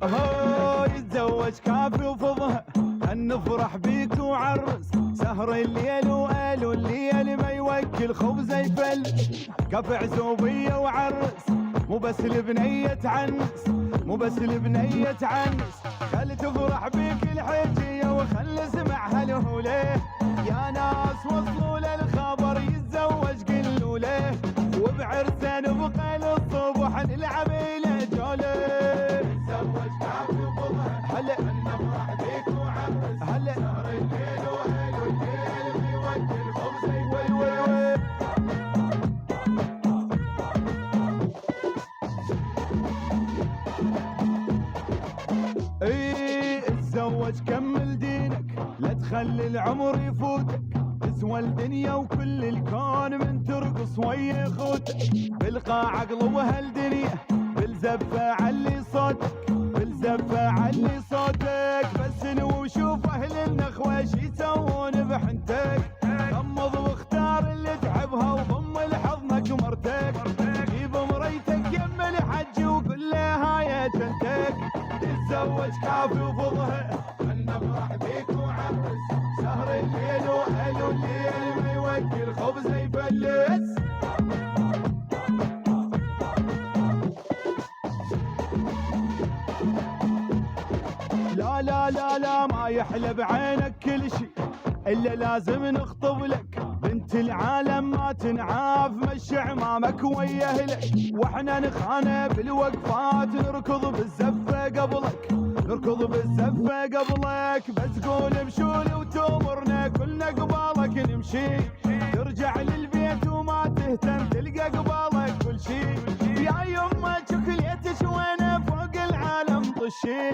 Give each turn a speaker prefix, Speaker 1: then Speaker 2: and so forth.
Speaker 1: هو يتزوج كافي وفضها نفرح بيك وعرس سهر الليل وقالوا الليل ما يوكل خبز يفل كف عزوبية وعرس مو بس البنية تعنس مو بس البنية تعنس خل تفرح بيك الحجية وخل اسمعها الهوليه يا ناس وصلوا للخبر يتزوج قلوا ليه وبعرسه نبقى للصبح نلعب الى جوله يتزوج كافي وفضها هلا نفرح بيك وعرس هلا سهر الليل وقالوا الليل بيوكل خبز وي وي وي اتزوج كمل دينك لا تخلي العمر يفوتك تسوى الدنيا وكل الكون من ترقص ويا خوتك بالقاع اقلبها الدنيا بالزفة علي صوتك بالزفة علي صوتك بس نو شوف اهل النخوة شي يسوون بحنتك غمض واختار اللي تحبها وضم لحضنك مرتك جيب مريتك يم الحج وقول لها يا تنتك تتزوج كافي وفضها نفرح بيك وعرس سهر الليل وقالوا الليل ما يوكل خبز يفلس لا لا لا لا ما يحلى بعينك كل شي الا لازم نخطب لك بنت العالم ما تنعاف مشي عمامك ويا اهلك واحنا نخانه بالوقفات نركض بالزفه قبلك نركض بالزفه قبلك بس قول بشول وتمرنا كلنا قبالك نمشي ترجع للبيت وما تهتم تلقى قبالك كل شي يا يمه شوكليتش وينه فوق العالم طشي